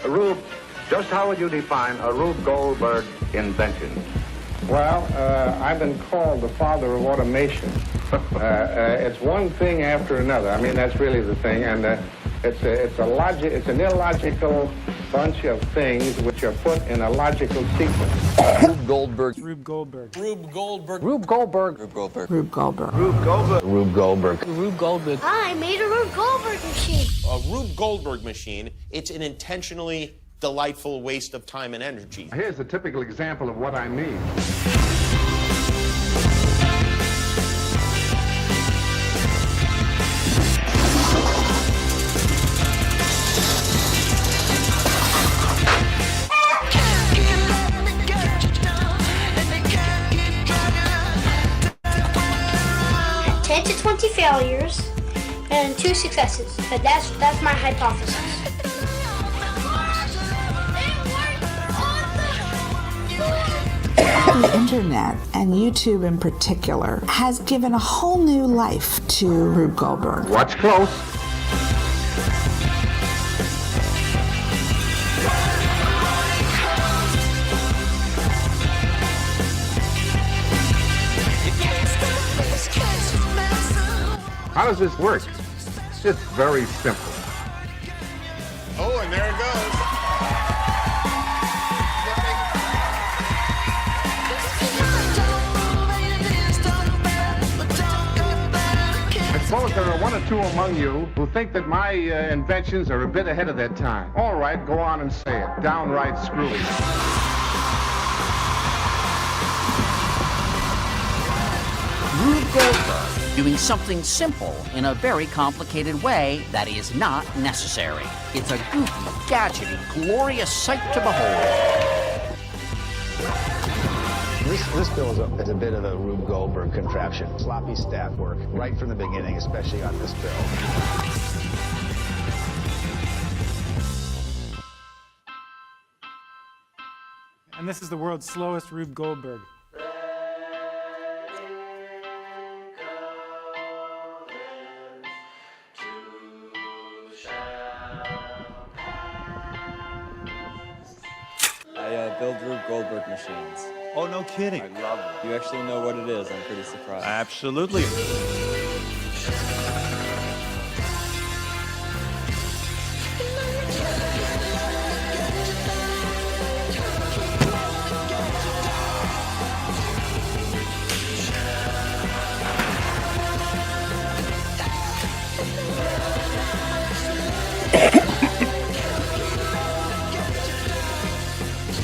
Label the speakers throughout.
Speaker 1: Rube, just how would you define a Rube Goldberg invention?
Speaker 2: Well, I've been called the father of automation. It's one thing after another. I mean, that's really the thing, and it's an illogical bunch of things which are put in a logical sequence.
Speaker 3: Rube Goldberg.
Speaker 4: Rube Goldberg.
Speaker 3: Rube Goldberg.
Speaker 4: Rube Goldberg.
Speaker 3: Rube Goldberg.
Speaker 4: Rube Goldberg.
Speaker 3: Rube Goldberg.
Speaker 5: Rube Goldberg.
Speaker 4: Rube Goldberg.
Speaker 6: I made a Rube Goldberg machine.
Speaker 7: A Rube Goldberg machine, it's an intentionally delightful waste of time and energy.
Speaker 1: Here's a typical example of what I mean.
Speaker 6: To 20 failures and 2 successes. That's my hypothesis.
Speaker 8: The internet, and YouTube in particular, has given a whole new life to Rube Goldberg.
Speaker 1: Watch close. How does this work? It's very simple.
Speaker 7: Oh, and there it goes.
Speaker 1: I suppose there are one or two among you who think that my inventions are a bit ahead of their time. All right, go on and say it. Downright screwy.
Speaker 9: Rube Goldberg doing something simple in a very complicated way that is not necessary. It's a goofy, gadgety, glorious sight to behold.
Speaker 5: This bill is a bit of a Rube Goldberg contraption. Sloppy staff work right from the beginning, especially on this bill.
Speaker 4: And this is the world's slowest Rube Goldberg.
Speaker 10: I build Rube Goldberg machines.
Speaker 3: Oh, no kidding.
Speaker 10: I love it. You actually know what it is. I'm pretty surprised.
Speaker 3: Absolutely.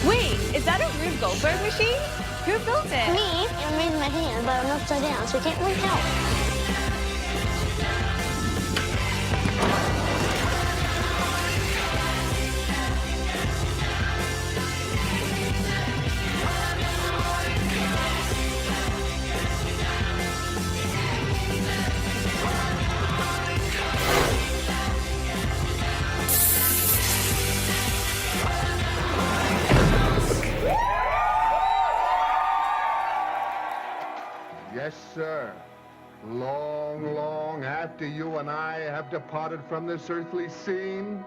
Speaker 11: Wait, is that a Rube Goldberg machine? Who built it?
Speaker 6: Me, I made my hand, but I'm upside down, so I can't really help.
Speaker 1: Yes, sir. Long, long after you and I have departed from this earthly scene,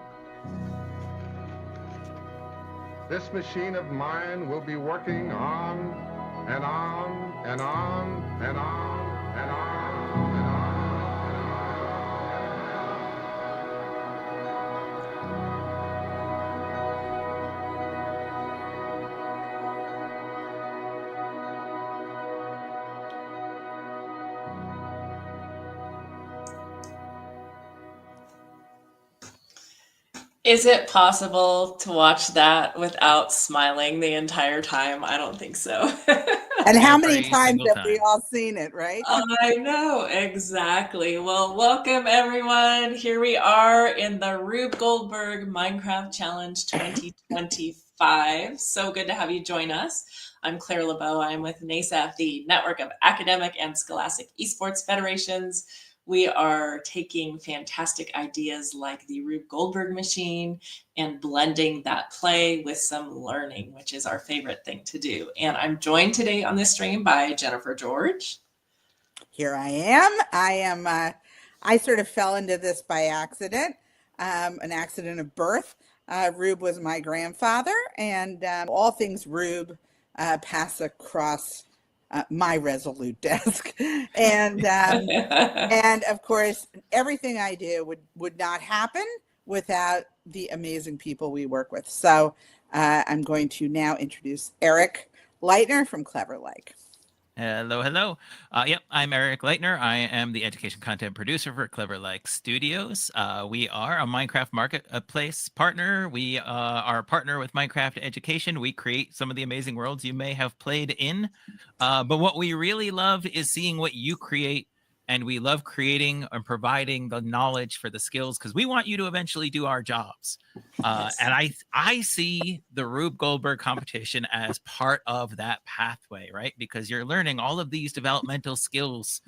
Speaker 1: this machine of mine will be working on and on and on and on and on and on.
Speaker 12: Is it possible to watch that without smiling the entire time? I don't think so.
Speaker 8: And how many times have we all seen it, right?
Speaker 12: I know, exactly. Well, welcome everyone. Here we are in the Rube Goldberg Minecraft Challenge 2025. So good to have you join us. I'm Claire LeBeau. I'm with NASAF, the Network of Academic and Scholastic Esports Federations. We are taking fantastic ideas like the Rube Goldberg machine and blending that play with some learning, which is our favorite thing to do. And I'm joined today on this stream by Jennifer George.
Speaker 8: Here I am. I sort of fell into this by accident, an accident of birth. Rube was my grandfather, and all things Rube pass across my Resolute desk. And of course, everything I do would not happen without the amazing people we work with. So I'm going to now introduce Eric Leitner from Clever Like.
Speaker 13: Hello, hello. Yep, I'm Eric Leitner. I am the education content producer for Clever Like Studios. We are a Minecraft marketplace partner. We are a partner with Minecraft Education. We create some of the amazing worlds you may have played in. But what we really love is seeing what you create. And we love creating and providing the knowledge for the skills because we want you to eventually do our jobs. And I see the Rube Goldberg competition as part of that pathway, right? Because you're learning all of these developmental skills,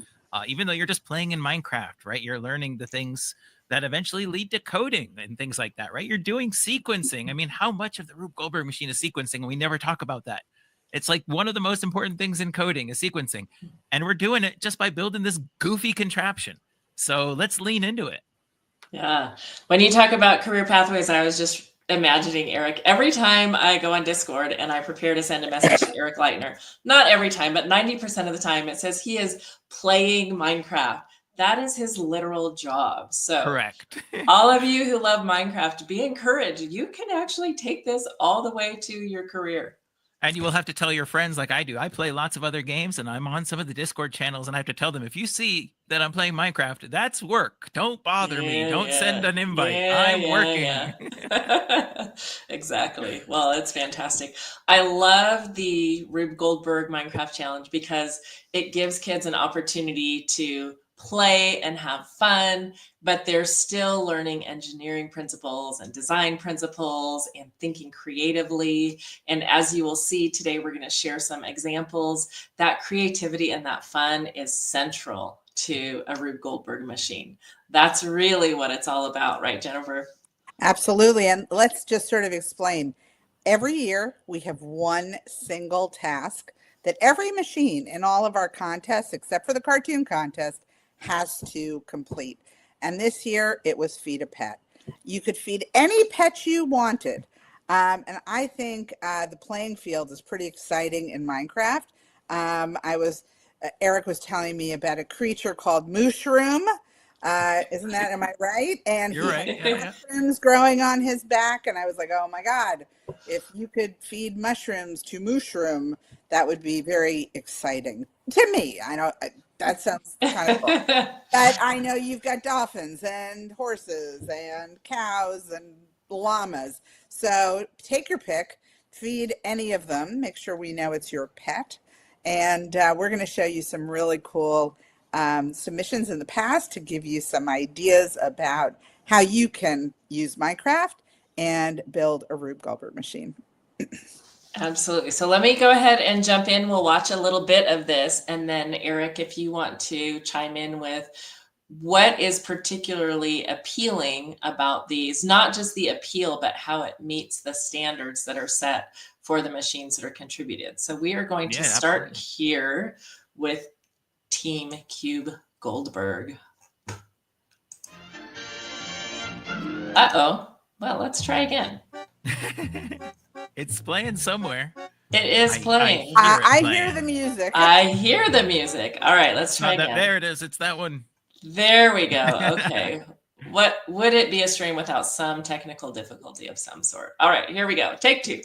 Speaker 13: even though you're just playing in Minecraft, right? You're learning the things that eventually lead to coding and things like that, right? You're doing sequencing. I mean, how much of the Rube Goldberg machine is sequencing? And we never talk about that. It's like one of the most important things in coding is sequencing. And we're doing it just by building this goofy contraption. So let's lean into it.
Speaker 12: Yeah. When you talk about career pathways, I was just imagining Eric. Every time I go on Discord and I prepare to send a message to Eric Leitner, not every time, but 90% of the time, it says he is playing Minecraft. That is his literal job. So
Speaker 13: correct.
Speaker 12: All of you who love Minecraft, be encouraged. You can actually take this all the way to your career.
Speaker 13: And you will have to tell your friends like I do. I play lots of other games and I'm on some of the Discord channels and I have to tell them, if you see that I'm playing Minecraft, that's work. Don't bother me. Don't send an invite. I'm working.
Speaker 12: Exactly. Well, it's fantastic. I love the Rube Goldberg Minecraft Challenge because it gives kids an opportunity to play and have fun, but they're still learning engineering principles and design principles and thinking creatively. And as you will see today, we're going to share some examples. That creativity and that fun is central to a Rube Goldberg machine. That's really what it's all about, right, Jennifer?
Speaker 8: Absolutely. And let's just sort of explain. Every year we have one single task that every machine in all of our contests, except for the cartoon contest, has to complete. And this year it was feed a pet. You could feed any pet you wanted. And I think the playing field is pretty exciting in Minecraft. Eric was telling me about a creature called Mushroom. Am I right? And
Speaker 13: you're right.
Speaker 8: Had mushrooms growing on his back. And I was like, oh my God, if you could feed mushrooms to Mushroom, that would be very exciting to me. I know that sounds kind of fun. But I know you've got dolphins and horses and cows and llamas. So take your pick, feed any of them. Make sure we know it's your pet. And we're going to show you some really cool submissions in the past to give you some ideas about how you can use Minecraft and build a Rube Goldberg machine.
Speaker 12: Absolutely. So let me go ahead and jump in. We'll watch a little bit of this. And then Eric, if you want to chime in with what is particularly appealing about these, not just the appeal, but how it meets the standards that are set for the machines that are contributed. So we are going to start here with Team Cube Goldberg. Uh-oh. Well, let's try again.
Speaker 13: It's playing somewhere.
Speaker 12: It is playing.
Speaker 8: I hear the music.
Speaker 12: I hear the music. All right, let's try again.
Speaker 13: There it is. It's that one.
Speaker 12: There we go. Okay. What would it be a stream without some technical difficulty of some sort? All right, here we go. Take two.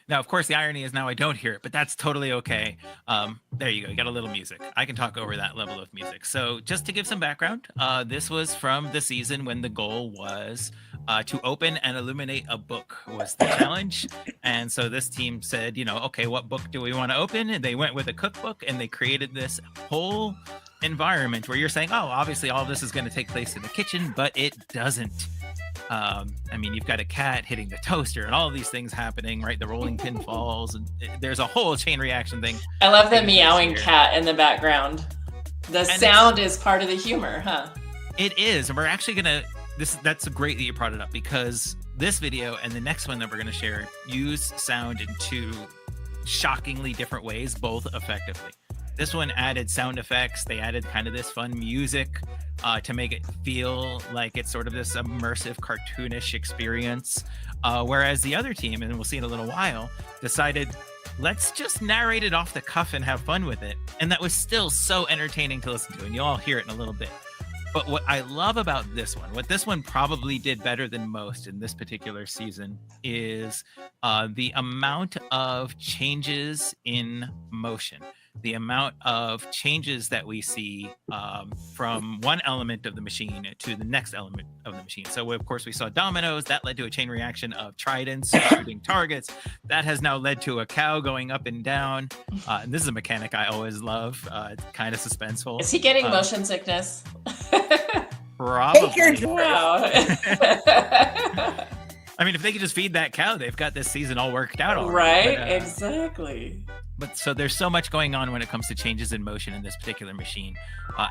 Speaker 13: Now, of course, the irony is now I don't hear it, but that's totally okay. There you go. You got a little music. I can talk over that level of music. So just to give some background, this was from the season when the goal was to open and illuminate a book was the challenge. And so this team said, okay, what book do we want to open? And they went with a cookbook and they created this whole environment where you're saying, oh, obviously all this is going to take place in the kitchen, but it doesn't. You've got a cat hitting the toaster and all of these things happening, right? The rolling pin falls, and there's a whole chain reaction thing.
Speaker 12: I love the meowing cat in the background. The sound is part of the humor, huh?
Speaker 13: It is. And we're actually that's great that you brought it up, because this video and the next one that we're going to share use sound in two shockingly different ways, both effectively. This one added sound effects. They added kind of this fun music to make it feel like it's sort of this immersive, cartoonish experience. Whereas the other team, and we'll see in a little while, decided, let's just narrate it off the cuff and have fun with it. And that was still so entertaining to listen to. And you'll all hear it in a little bit. But what I love about this one, what this one probably did better than most in this particular season, is the amount of changes in motion, the amount of changes that we see from one element of the machine to the next element of the machine. So, of course, we saw dominoes. That led to a chain reaction of tridents shooting targets. That has now led to a cow going up and down. And this is a mechanic I always love. It's kind of suspenseful.
Speaker 12: Is he getting motion sickness?
Speaker 13: Probably.
Speaker 12: Wow.
Speaker 13: I mean, if they could just feed that cow, they've got this season all worked out already.
Speaker 12: Right?
Speaker 13: But,
Speaker 12: Exactly.
Speaker 13: But so there's so much going on when it comes to changes in motion in this particular machine.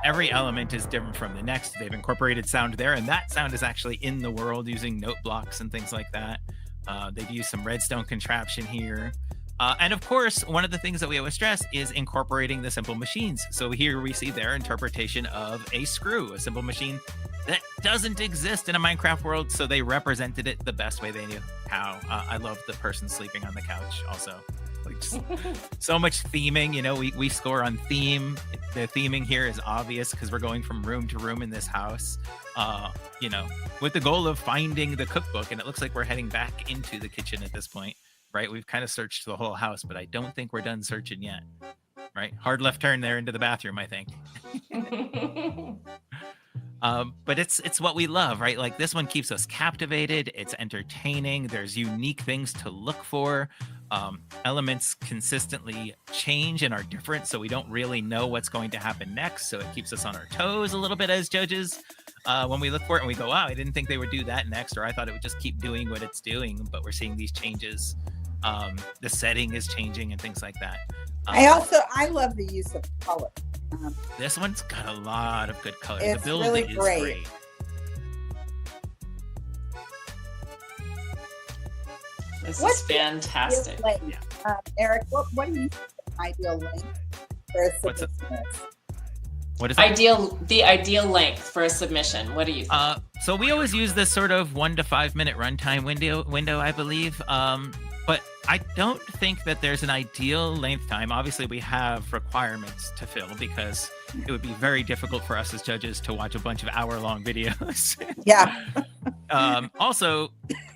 Speaker 13: Every element is different from the next. They've incorporated sound there, and that sound is actually in the world using note blocks and things like that. They've used some redstone contraption here. And of course, one of the things that we always stress is incorporating the simple machines. So here we see their interpretation of a screw, a simple machine that doesn't exist in a Minecraft world. So they represented it the best way they knew how. I love the person sleeping on the couch also. Like, just so much theming, you know, we score on theme. The theming here is obvious because we're going from room to room in this house, you know, with the goal of finding the cookbook. And it looks like we're heading back into the kitchen at this point. Right, we've kind of searched the whole house, but I don't think we're done searching yet. Right, hard left turn there into the bathroom, I think. But it's what we love, right? Like this one keeps us captivated. It's entertaining. There's unique things to look for. Elements consistently change and are different, so we don't really know what's going to happen next. So it keeps us on our toes a little bit as judges. When we look for it and we go, wow, I didn't think they would do that next, or I thought it would just keep doing what it's doing, but we're seeing these changes. The setting is changing and things like that.
Speaker 8: I love the use of color.
Speaker 13: This one's got a lot of good color.
Speaker 8: It's
Speaker 13: the build
Speaker 8: really
Speaker 13: is
Speaker 8: great.
Speaker 12: This is fantastic.
Speaker 8: Eric, what do you think is the ideal length for a submission?
Speaker 13: What is
Speaker 12: the ideal length for a submission? What do you think?
Speaker 13: So we always use this sort of 1 to 5 minute runtime window, I believe. But I don't think that there's an ideal length time. Obviously, we have requirements to fill because it would be very difficult for us as judges to watch a bunch of hour-long videos.
Speaker 8: Yeah.
Speaker 13: Also,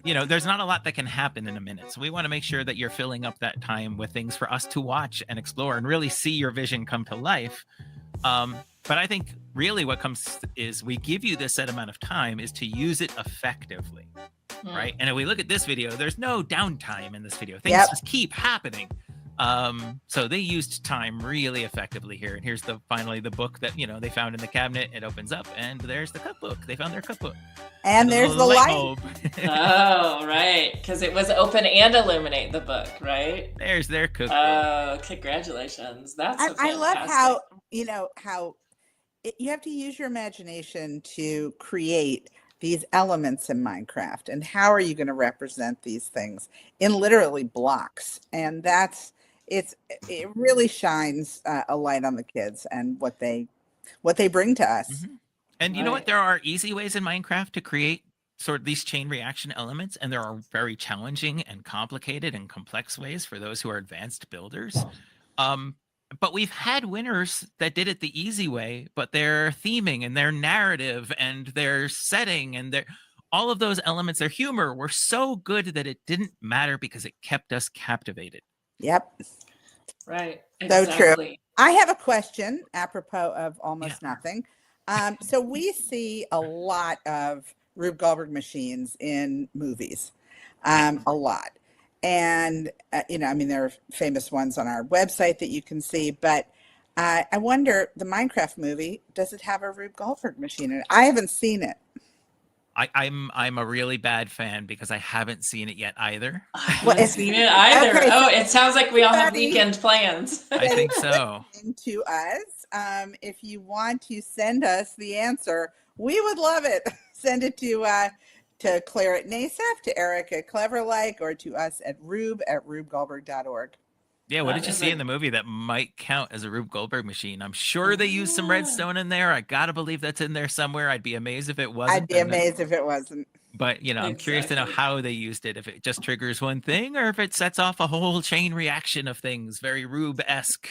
Speaker 13: you know, there's not a lot that can happen in a minute. So we want to make sure that you're filling up that time with things for us to watch and explore and really see your vision come to life. But I think really what comes is we give you this set amount of time is to use it effectively, right? And if we look at this video, there's no downtime in this video. Things just keep happening. So they used time really effectively here. And here's finally the book that, you know, they found in the cabinet. It opens up and there's the cookbook. They found their cookbook.
Speaker 8: And there's the light.
Speaker 12: Oh, right. Because it was open and illuminate the book, right?
Speaker 13: There's their cookbook.
Speaker 12: Oh, congratulations. That's
Speaker 8: I love how, you know, you have to use your imagination to create these elements in Minecraft. And how are you going to represent these things in literally blocks? And it really shines a light on the kids and what they bring to us.
Speaker 13: Mm-hmm. And you know what? There are easy ways in Minecraft to create sort of these chain reaction elements, and there are very challenging and complicated and complex ways for those who are advanced builders. But we've had winners that did it the easy way, but their theming and their narrative and their setting and all of those elements, their humor were so good that it didn't matter because it kept us captivated.
Speaker 8: Yep.
Speaker 12: Right.
Speaker 8: So
Speaker 12: Exactly.
Speaker 8: true. I have a question apropos of almost nothing. So we see a lot of Rube Goldberg machines in movies, a lot. And, you know, I mean, there are famous ones on our website that you can see, but I wonder, the Minecraft movie, does it have a Rube Goldberg machine in it? I haven't seen it.
Speaker 13: I'm a really bad fan because I haven't seen it yet either.
Speaker 12: I haven't seen it either.
Speaker 8: Okay,
Speaker 12: so it sounds like we all have weekend plans.
Speaker 13: I think so.
Speaker 8: To us, if you want to send us the answer, we would love it. Send it to Claire at NASAF, to Eric at CleverLike, or to us at rubegoldberg.org.
Speaker 13: Yeah, what
Speaker 12: That
Speaker 13: did you
Speaker 12: is
Speaker 13: see
Speaker 12: a-
Speaker 13: in the movie that might count as a Rube Goldberg machine? I'm sure they used some redstone in there. I gotta believe that's in there somewhere. I'd be amazed if it wasn't.
Speaker 8: I'd be amazed if it wasn't.
Speaker 13: But I'm curious to know
Speaker 12: Exactly.
Speaker 13: how they used it. If it just triggers one thing, or if it sets off a whole chain reaction of things, very Rube-esque.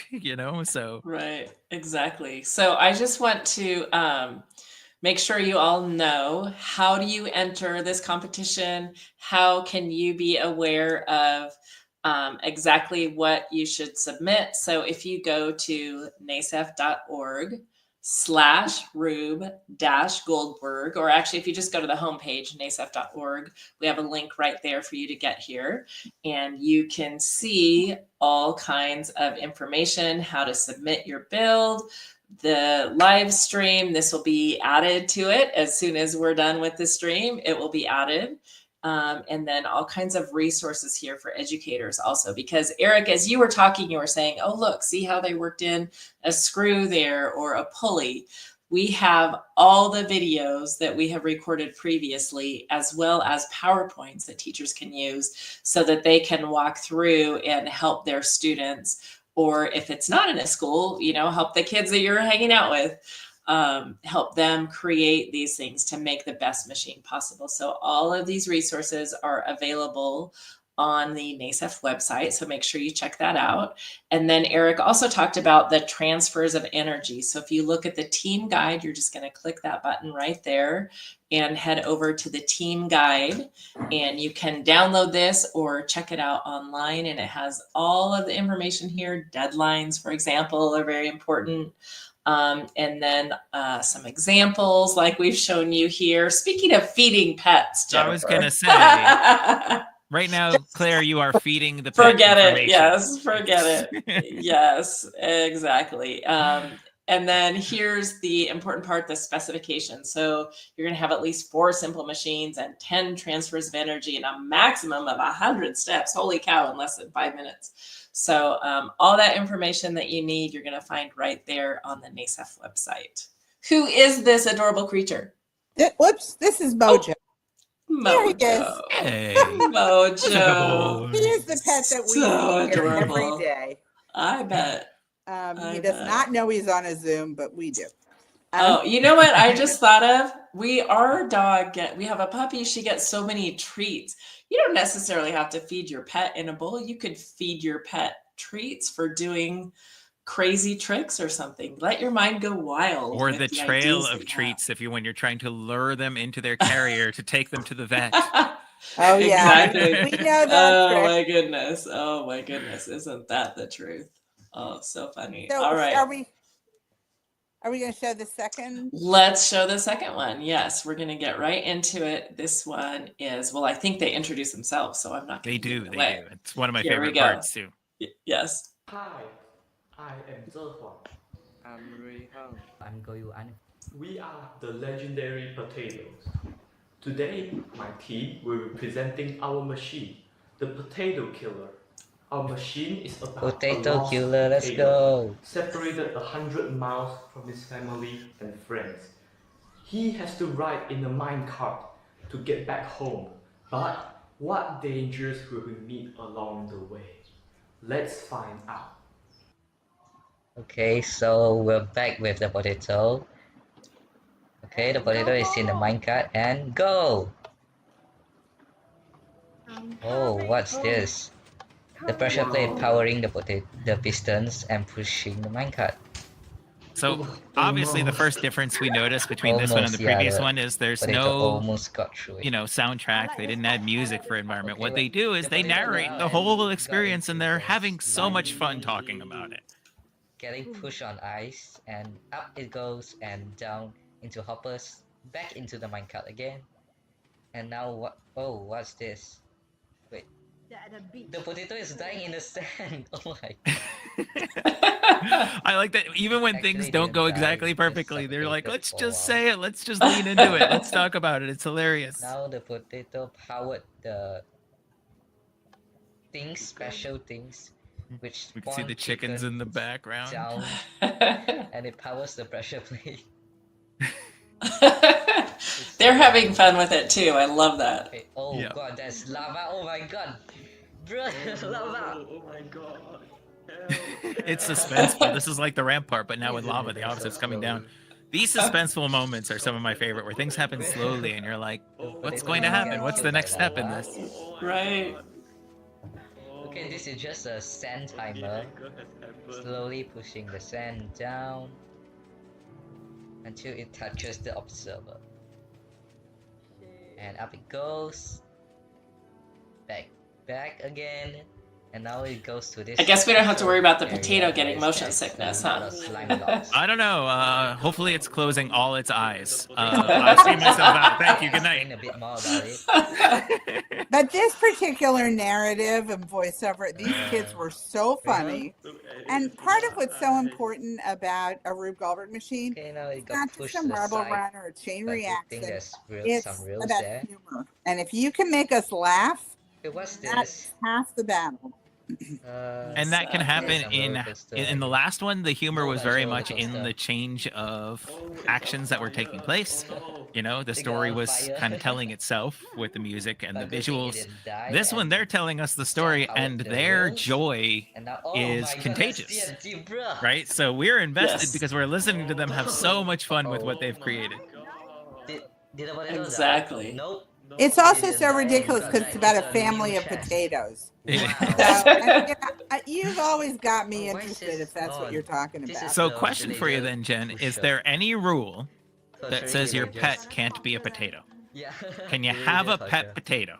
Speaker 13: So
Speaker 12: Right, exactly. So I just want to make sure you all know, how do you enter this competition? How can you be aware of exactly what you should submit? So if you go to nasef.org/Rube-Goldberg, or actually if you just go to the homepage, nasef.org, we have a link right there for you to get here. And you can see all kinds of information, how to submit your build, the live stream. This will be added to it as soon as we're done with the stream. It will be added. And then all kinds of resources here for educators also, because Eric, as you were talking, you were saying, oh, look, see how they worked in a screw there or a pulley. We have all the videos that we have recorded previously, as well as PowerPoints that teachers can use so that they can walk through and help their students. Or if it's not in a school, help the kids that you're hanging out with. Help them create these things to make the best machine possible. So all of these resources are available on the NASEF website, so make sure you check that out. And then Eric also talked about the transfers of energy. So if you look at the team guide, you're just going to click that button right there and head over to the team guide, and you can download this or check it out online, and it has all of the information here. Deadlines, for example, are very important. And then some examples like we've shown you here. Speaking of feeding pets, Jennifer.
Speaker 13: I was going to say, right now, Claire, you are feeding the pet
Speaker 12: Forget it.
Speaker 13: information.
Speaker 12: Yes, forget it. Yes, exactly. And then here's the important part, the specification. So you're going to have at least 4 simple machines and 10 transfers of energy and a maximum of 100 steps. Holy cow, in less than 5 minutes. So all that information that you need, you're going to find right there on the NASEF website. Who is this adorable creature?
Speaker 8: Whoops, this is Mojo.
Speaker 12: Mojo.
Speaker 8: There he is.
Speaker 13: Hey.
Speaker 12: Mojo.
Speaker 8: He is the pet that we
Speaker 12: So
Speaker 8: feed every
Speaker 12: adorable.
Speaker 8: day.
Speaker 12: I bet.
Speaker 8: He does not know he's on a Zoom, but we do.
Speaker 12: Oh, you know what I just thought of? Our dog, we have a puppy. She gets so many treats. You don't necessarily have to feed your pet in a bowl. You could feed your pet treats for doing crazy tricks or something. Let your mind go wild.
Speaker 13: Or
Speaker 12: with
Speaker 13: the trail
Speaker 12: ideas
Speaker 13: of
Speaker 12: that you
Speaker 13: treats when you're trying to lure them into their carrier to take them to the vet.
Speaker 8: Oh yeah,
Speaker 12: Exactly.
Speaker 8: we know that.
Speaker 12: Oh
Speaker 8: trick.
Speaker 12: my goodness. Oh my goodness. Isn't that the truth? Oh, so funny.
Speaker 8: So
Speaker 12: All right.
Speaker 8: are we going to show the second?
Speaker 12: Let's show the second one. Yes, we're going to get right into it. This one is, well, I think they introduce themselves, so I'm not going to give it away.
Speaker 13: They do. It's one of my
Speaker 12: Here we
Speaker 13: favorite
Speaker 12: go.
Speaker 13: parts too.
Speaker 12: Yes.
Speaker 14: Hi, I am Zehua.
Speaker 10: I'm Rui Hong.
Speaker 15: I'm Go Yuan.
Speaker 14: We are the legendary potatoes. Today, my team will be presenting our machine, the Potato Killer. Our machine is about
Speaker 15: Potato
Speaker 14: a lost
Speaker 15: Killer, let's
Speaker 14: potato,
Speaker 15: go.
Speaker 14: separated 100 miles from his family and friends. He has to ride in a minecart to get back home. But what dangers will we meet along the way? Let's find out.
Speaker 15: Okay, so we're back with the potato. Okay, the potato is in the minecart and go! Oh, what's this? The pressure plate powering the pistons and pushing the minecart.
Speaker 13: So obviously the first difference we noticed between this one and the previous one is there's no
Speaker 15: almost got through it.
Speaker 13: soundtrack. They didn't add music for environment. What they do is they narrate the whole experience, and they're having so much fun talking about it.
Speaker 15: Getting pushed on ice, and up it goes, and down into hoppers, back into the minecart again. And now what? Oh, what's this? Wait. The potato is dying in the sand. Oh my.
Speaker 13: I like that even when things don't go exactly perfectly, they're like, let's just say it. Let's just lean into it. Let's talk about it. It's hilarious.
Speaker 15: Now the potato powered the things, special things, which
Speaker 13: we can see the chickens in the background.
Speaker 15: Down, and it powers the pressure plate.
Speaker 12: They're having fun with it too. I love that.
Speaker 15: Okay. Oh god, there's lava. Oh my god. Bro, lava.
Speaker 14: Oh my god.
Speaker 13: It's suspenseful. This is like the ramp part, but now with lava, the opposite's coming down. These suspenseful moments are some of my favorite, where things happen slowly and you're like, what's going to happen? What's the next step in this?
Speaker 12: Right.
Speaker 15: Okay, this is just a sand timer. Slowly pushing the sand down until it touches the observer. And up it goes. Back again. And now it goes to this.
Speaker 12: I guess we don't have to worry about the potato getting motion sickness, huh?
Speaker 13: I don't know. Hopefully it's closing all its eyes. I've seen myself out. Thank you. Good night.
Speaker 15: A bit more about it.
Speaker 8: But this particular narrative and voiceover, these kids were so funny. And part of what's so important about a Rube Goldberg machine, it's not just some rubble run or a chain reaction. It's about humor. And if you can make us laugh, that's half the battle.
Speaker 13: And that can happen in the last one. The humor was very much in the change of actions that were taking place. You know, the story was kind of telling itself with the music and the visuals. This one, they're telling us the story, and their joy is contagious, right? So we're invested because we're listening to them have so much fun with what they've created.
Speaker 12: Exactly.
Speaker 15: Nope.
Speaker 8: It's also so ridiculous because it's about a family of potatoes. You've always got me interested if that's what you're talking about.
Speaker 13: So question for you then, Jen, is there any rule that says your pet can't be a potato? Can you have a pet potato?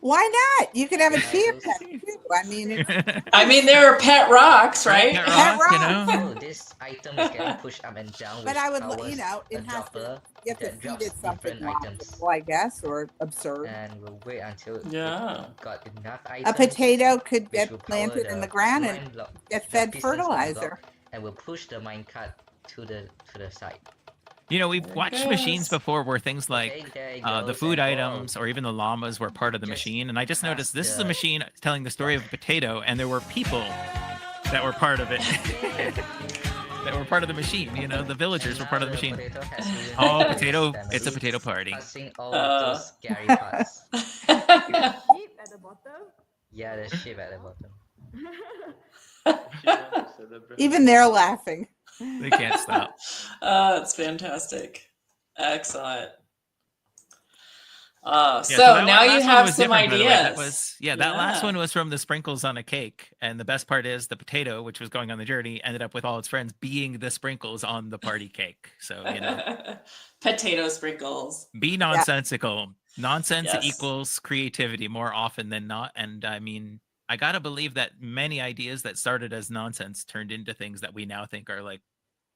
Speaker 8: Why not? You could have a chia pet too.
Speaker 12: I mean, there are pet rocks, right?
Speaker 8: Pet rocks.
Speaker 13: You know?
Speaker 15: This item is getting pushed up and down.
Speaker 8: But I would, you know, it has to. You have to feed it something logical, I guess, or absurd.
Speaker 15: And we'll wait until got enough items.
Speaker 8: A potato could get planted in the ground and get fed fertilizer.
Speaker 15: And we'll push the minecart to the side.
Speaker 13: You know, we've watched machines before where things like the food items or even the llamas were part of the machine. And I just noticed this is a machine telling the story of a potato, and there were people that were part of it. That were part of the machine. You know, the villagers were part of the machine. Oh, potato! It's a potato party.
Speaker 15: All of those scary parts.
Speaker 11: Sheep at the bottom.
Speaker 15: Yeah, the sheep at the bottom.
Speaker 8: Even they're laughing.
Speaker 13: They can't stop.
Speaker 12: Oh, it's fantastic. Excellent.
Speaker 13: Yeah,
Speaker 12: so now you have some ideas.
Speaker 13: That last one was from the sprinkles on a cake. And the best part is the potato, which was going on the journey, ended up with all its friends being the sprinkles on the party cake. So, you know.
Speaker 12: Potato sprinkles.
Speaker 13: Be nonsensical. Nonsense equals creativity more often than not. And I mean, I gotta believe that many ideas that started as nonsense turned into things that we now think are like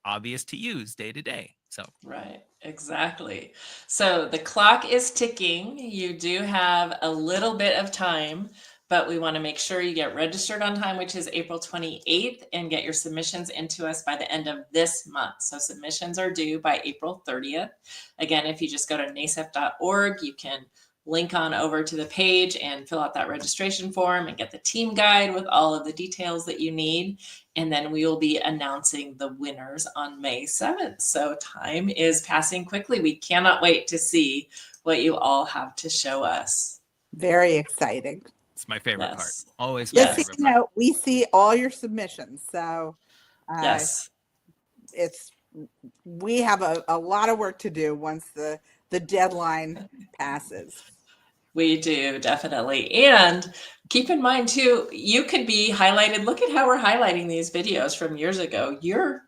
Speaker 13: obvious to use day to day. So
Speaker 12: right, exactly. So the clock is ticking. You do have a little bit of time, but we want to make sure you get registered on time, which is April 28th, and get your submissions into us by the end of this month. So submissions are due by April 30th. Again, if you just go to nasef.org, you can link on over to the page and fill out that registration form and get the team guide with all of the details that you need. And then we will be announcing the winners on May 7th. So time is passing quickly. We cannot wait to see what you all have to show us.
Speaker 8: Very exciting.
Speaker 13: It's my favorite part. Always
Speaker 8: my favorite part. You know, we see all your submissions. So we have a lot of work to do once the deadline passes.
Speaker 12: We do, definitely. And keep in mind too, you could be highlighted. Look at how we're highlighting these videos from years ago. Your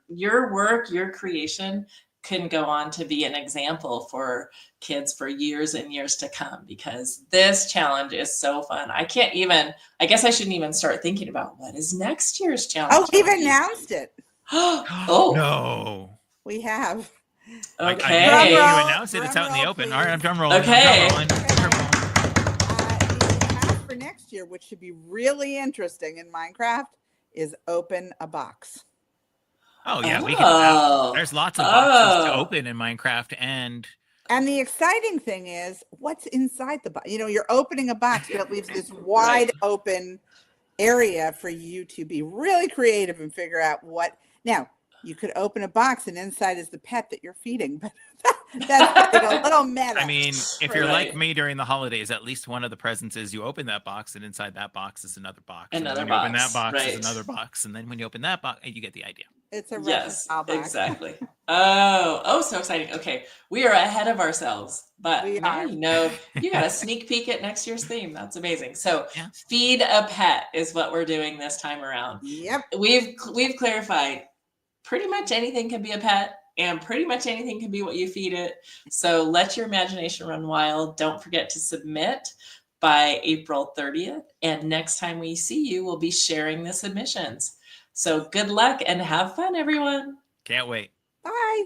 Speaker 12: work, your creation can go on to be an example for kids for years and years to come, because this challenge is so fun. I guess I shouldn't even start thinking about what is next year's challenge.
Speaker 8: Oh, we've announced it.
Speaker 12: Oh
Speaker 13: no.
Speaker 8: We have.
Speaker 12: Okay.
Speaker 13: You announced it. It's out in the open. All right, I'm drum rolling.
Speaker 12: Okay.
Speaker 8: For next year, which should be really interesting in Minecraft, is open a box.
Speaker 13: Oh yeah, we can. There's lots of boxes to open in Minecraft, and
Speaker 8: the exciting thing is what's inside the box. You know, you're opening a box, but it leaves this wide open area for you to be really creative and figure out what. Now, you could open a box and inside is the pet that you're feeding. But that's getting a little meta.
Speaker 13: I mean, if you're
Speaker 12: Right.
Speaker 13: like me during the holidays, at least one of the presents is you open that box, and inside that box is another box.
Speaker 12: Another
Speaker 13: and then when you open
Speaker 12: box,
Speaker 13: that box
Speaker 12: right.
Speaker 13: is another box, and then when you open that box, you get the idea.
Speaker 8: It's a
Speaker 12: Yes,
Speaker 8: Russian box.
Speaker 12: exactly. Oh, so exciting. Okay, we are ahead of ourselves, but
Speaker 8: We
Speaker 12: now
Speaker 8: are.
Speaker 12: you know you got a sneak peek at next year's theme. That's amazing. So,
Speaker 13: Yeah.
Speaker 12: feed a pet is what we're doing this time around.
Speaker 8: Yep.
Speaker 12: We've clarified pretty much anything can be a pet, and pretty much anything can be what you feed it. So let your imagination run wild. Don't forget to submit by April 30th, and next time we see you, we'll be sharing the submissions. So good luck and have fun, everyone.
Speaker 13: Can't wait.
Speaker 8: Bye.